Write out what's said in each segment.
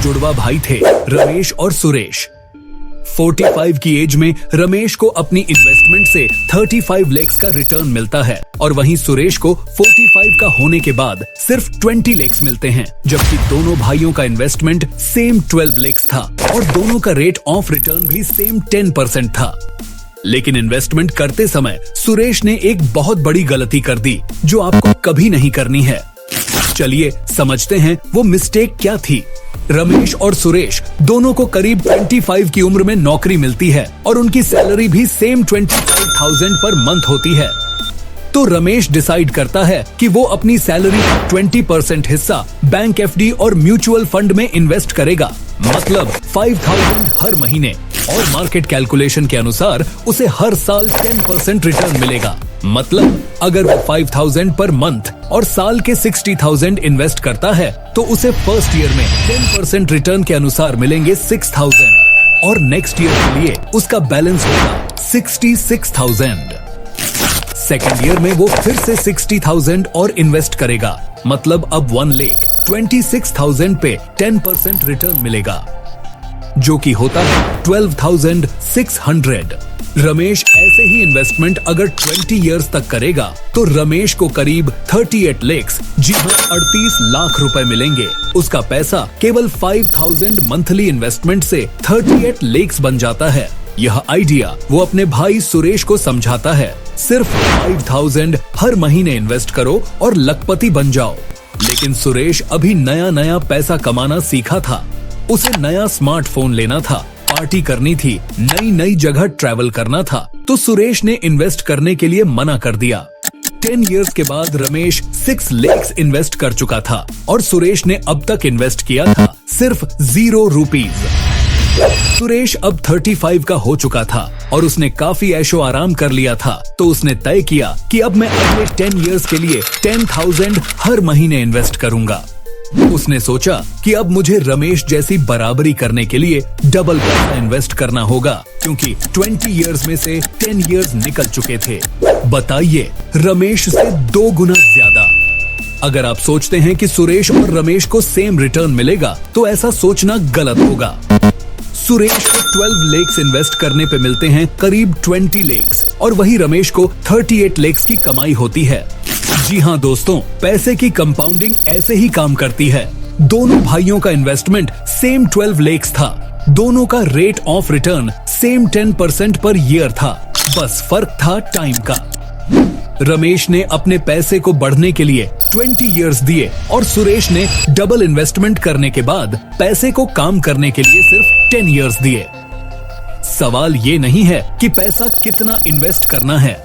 जुड़वा भाई थे, रमेश और सुरेश। 45 की एज में रमेश को अपनी इन्वेस्टमेंट से 35 लाख का रिटर्न मिलता है और वहीं सुरेश को 45 का होने के बाद सिर्फ 20 लाख मिलते हैं, जबकि दोनों भाइयों का इन्वेस्टमेंट सेम 12 लाख था और दोनों का रेट ऑफ रिटर्न भी सेम 10% था। लेकिन इन्वेस्टमेंट करते समय सुरेश ने एक बहुत बड़ी गलती कर दी जो आपको कभी नहीं करनी है। चलिए समझते हैं वो मिस्टेक क्या थी। रमेश और सुरेश दोनों को करीब 25 की उम्र में नौकरी मिलती है और उनकी सैलरी भी सेम 25,000 पर मंथ होती है। तो रमेश डिसाइड करता है कि वो अपनी सैलरी का 20% हिस्सा बैंक एफडी और म्यूचुअल फंड में इन्वेस्ट करेगा, मतलब 5,000 हर महीने, और मार्केट कैलकुलेशन के अनुसार उसे हर साल 10% रिटर्न मिलेगा। मतलब अगर वो 5,000 पर मंथ और साल के 60,000 इन्वेस्ट करता है तो उसे फर्स्ट ईयर में 10% रिटर्न के अनुसार मिलेंगे 6,000 और नेक्स्ट ईयर के लिए उसका बैलेंस होगा 66,000। सेकेंड ईयर में वो फिर से 60,000 और इन्वेस्ट करेगा, मतलब अब 1,26,000 पे 10% रिटर्न मिलेगा, जो कि होता है 12,600। रमेश ऐसे ही इन्वेस्टमेंट अगर 20 इयर्स तक करेगा तो रमेश को करीब 38 लाख, जी हाँ 38 लाख रुपए मिलेंगे। उसका पैसा केवल 5,000 मंथली इन्वेस्टमेंट से 38 लाख बन जाता है। यह आइडिया वो अपने भाई सुरेश को समझाता है। सिर्फ 5,000 हर महीने इन्वेस्ट करो और लखपति बन जाओ। लेकिन सुरेश अभी नया नया पैसा कमाना सीखा था। उसे नया स्मार्टफोन लेना था, पार्टी करनी थी, नई नई जगह ट्रैवल करना था, तो सुरेश ने इन्वेस्ट करने के लिए मना कर दिया। 10 इयर्स के बाद रमेश 6 लाख इन्वेस्ट कर चुका था और सुरेश ने अब तक इन्वेस्ट किया था सिर्फ 0 रुपीज। सुरेश अब 35 का हो चुका था और उसने काफी ऐशो आराम कर लिया था, तो उसने तय किया कि अब मैं अगले 10 इयर्स के लिए 10,000 हर महीने इन्वेस्ट करूंगा। उसने सोचा कि अब मुझे रमेश जैसी बराबरी करने के लिए डबल पैसा इन्वेस्ट करना होगा, क्योंकि 20 इयर्स में से 10 इयर्स निकल चुके थे। बताइए, रमेश से 2 गुना ज्यादा। अगर आप सोचते हैं कि सुरेश और रमेश को सेम रिटर्न मिलेगा तो ऐसा सोचना गलत होगा। सुरेश को 12 लाख इन्वेस्ट करने पे मिलते हैं करीब 20 लाख और वही रमेश को 38 लाख की कमाई होती है। जी हाँ दोस्तों, पैसे की कंपाउंडिंग ऐसे ही काम करती है। दोनों भाइयों का इन्वेस्टमेंट सेम 12 लाख था, दोनों का rate of return same 10% per year था, बस फर्क था टाइम का। रमेश ने अपने पैसे को बढ़ने के लिए 20 इयर्स दिए और सुरेश ने डबल इन्वेस्टमेंट करने के बाद पैसे को काम करने के लिए सिर्फ 10 इयर्स दिए। सवाल ये नहीं है कि पैसा कितना इन्वेस्ट करना है,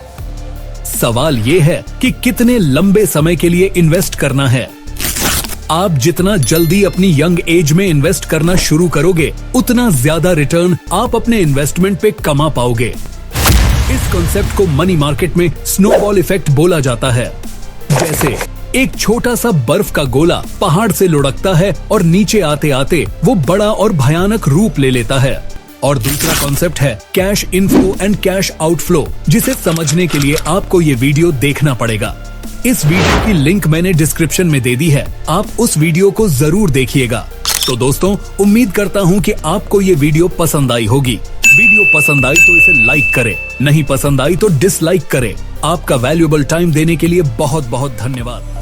सवाल ये है कि कितने लंबे समय के लिए इन्वेस्ट करना है। आप जितना जल्दी अपनी यंग एज में इन्वेस्ट करना शुरू करोगे, उतना ज्यादा रिटर्न आप अपने इन्वेस्टमेंट पे कमा पाओगे। इस कॉन्सेप्ट को मनी मार्केट में स्नोबॉल इफेक्ट बोला जाता है। जैसे एक छोटा सा बर्फ का गोला पहाड़ से लुढ़कता है और नीचे आते आते वो बड़ा और भयानक रूप ले लेता है। और दूसरा कॉन्सेप्ट है cash inflow and cash outflow, जिसे समझने के लिए आपको ये वीडियो देखना पड़ेगा। इस वीडियो की लिंक मैंने डिस्क्रिप्शन में दे दी है, आप उस वीडियो को जरूर देखिएगा। तो दोस्तों, उम्मीद करता हूँ कि आपको ये वीडियो पसंद आई होगी। वीडियो पसंद आई तो इसे लाइक करें, नहीं पसंद आई तो डिसलाइक करें। आपका वैल्यूएबल टाइम देने के लिए बहुत बहुत धन्यवाद।